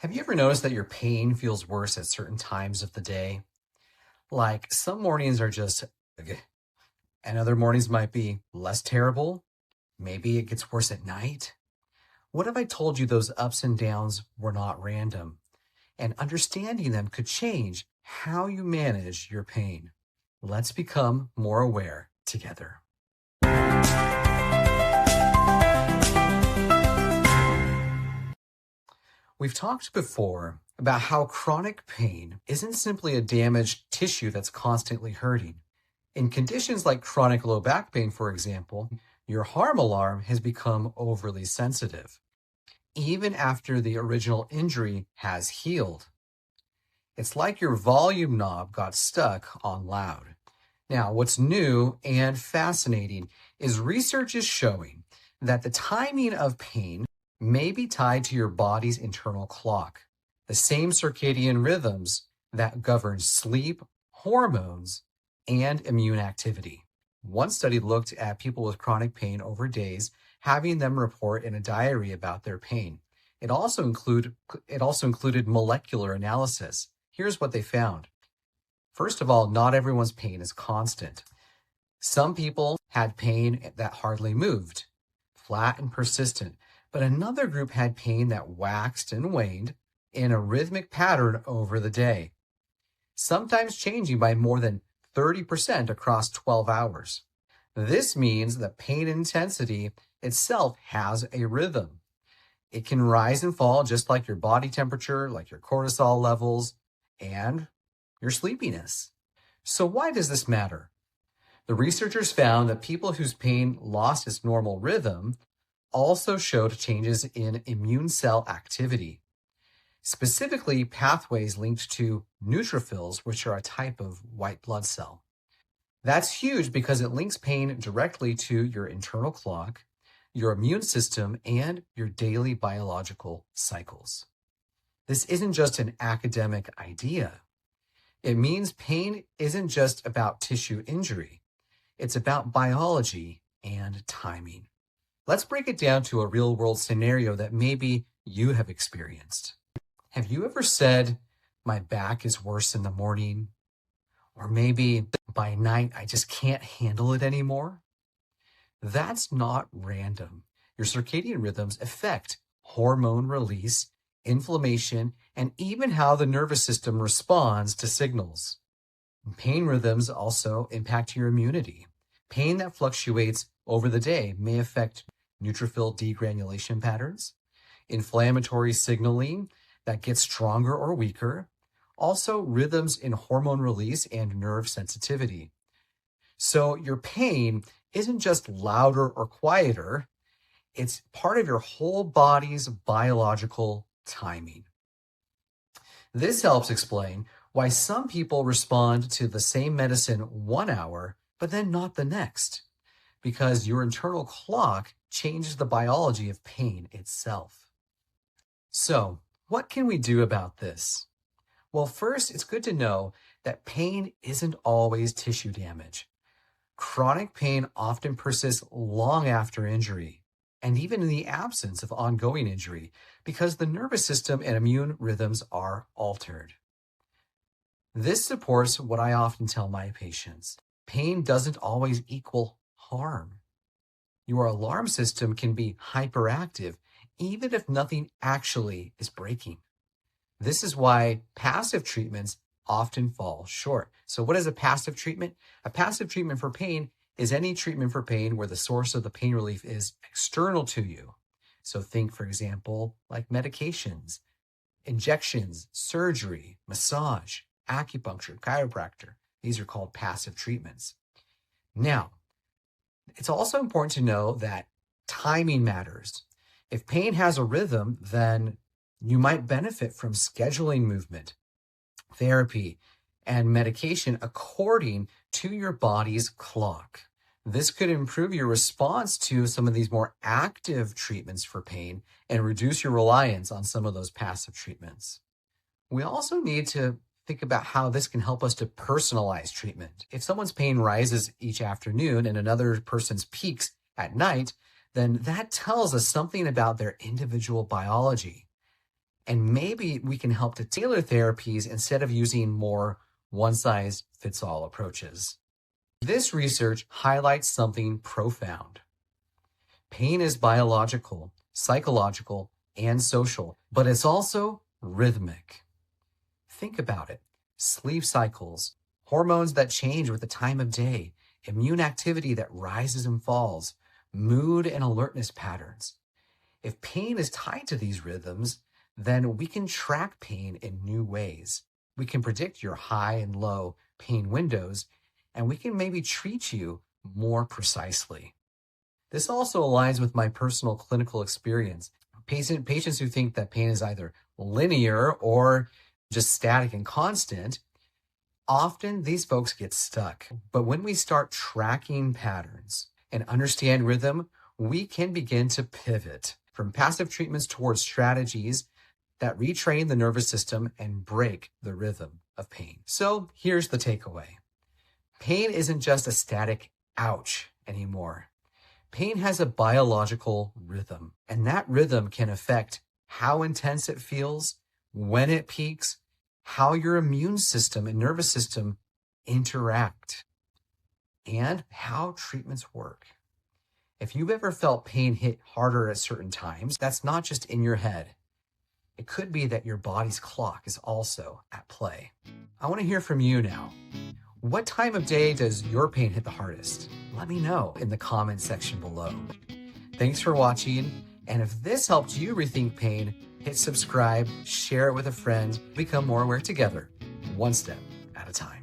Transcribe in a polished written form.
Have you ever noticed that your pain feels worse at certain times of the day? Like some mornings are just, "Ugh," and other mornings might be less terrible. Maybe it gets worse at night. What if I told you those ups and downs were not random? And understanding them could change how you manage your pain. Let's become more aware together. We've talked before about how chronic pain isn't simply a damaged tissue that's constantly hurting. In conditions like chronic low back pain, for example, your harm alarm has become overly sensitive, even after the original injury has healed. It's like your volume knob got stuck on loud. Now, what's new and fascinating is research is showing that the timing of pain may be tied to your body's internal clock, the same circadian rhythms that govern sleep, hormones, and immune activity. One study looked at people with chronic pain over days, having them report in a diary about their pain. It also included molecular analysis. Here's what they found. First of all, not everyone's pain is constant. Some people had pain that hardly moved, flat and persistent, but another group had pain that waxed and waned in a rhythmic pattern over the day, sometimes changing by more than 30% across 12 hours. This means that pain intensity itself has a rhythm. It can rise and fall just like your body temperature, like your cortisol levels, and your sleepiness. So why does this matter? The researchers found that people whose pain lost its normal rhythm also showed changes in immune cell activity, specifically pathways linked to neutrophils, which are a type of white blood cell. That's huge because it links pain directly to your internal clock, your immune system, and your daily biological cycles. This isn't just an academic idea. It means pain isn't just about tissue injury. It's about biology and timing. Let's break it down to a real-world scenario that maybe you have experienced. Have you ever said, "My back is worse in the morning"? Or maybe, "By night, I just can't handle it anymore"? That's not random. Your circadian rhythms affect hormone release, inflammation, and even how the nervous system responds to signals. Pain rhythms also impact your immunity. Pain that fluctuates over the day may affect neutrophil degranulation patterns, inflammatory signaling that gets stronger or weaker, also rhythms in hormone release and nerve sensitivity. So your pain isn't just louder or quieter, it's part of your whole body's biological timing. This helps explain why some people respond to the same medicine 1 hour, but then not the next, because your internal clock changes the biology of pain itself. So, what can we do about this? Well, first, it's good to know that pain isn't always tissue damage. Chronic pain often persists long after injury, and even in the absence of ongoing injury, because the nervous system and immune rhythms are altered. This supports what I often tell my patients. Pain doesn't always equal harm. Your alarm system can be hyperactive, even if nothing actually is breaking. This is why passive treatments often fall short. So what is a passive treatment? A passive treatment for pain is any treatment for pain where the source of the pain relief is external to you. So think, for example, like medications, injections, surgery, massage, acupuncture, chiropractor. These are called passive treatments. Now, it's also important to know that timing matters. If pain has a rhythm, then you might benefit from scheduling movement, therapy, and medication according to your body's clock. This could improve your response to some of these more active treatments for pain and reduce your reliance on some of those passive treatments. We also need to think about how this can help us to personalize treatment. If someone's pain rises each afternoon and another person's peaks at night, then that tells us something about their individual biology. And maybe we can help to tailor therapies instead of using more one-size-fits-all approaches. This research highlights something profound. Pain is biological, psychological, and social, but it's also rhythmic. Think about it. Sleep cycles, hormones that change with the time of day, immune activity that rises and falls, mood and alertness patterns. If pain is tied to these rhythms, then we can track pain in new ways. We can predict your high and low pain windows, and we can maybe treat you more precisely. This also aligns with my personal clinical experience. Patients who think that pain is either linear or just static and constant, often these folks get stuck. But when we start tracking patterns and understand rhythm, we can begin to pivot from passive treatments towards strategies that retrain the nervous system and break the rhythm of pain. So here's the takeaway. Pain isn't just a static ouch anymore. Pain has a biological rhythm, and that rhythm can affect how intense it feels, when it peaks, how your immune system and nervous system interact, and how treatments work. If you've ever felt pain hit harder at certain times, that's not just in your head. It could be that your body's clock is also at play. I want to hear from you now. What time of day does your pain hit the hardest? Let me know in the comment section below. Thanks for watching, and if this helped you rethink pain, hit subscribe, share it with a friend, become more aware together, one step at a time.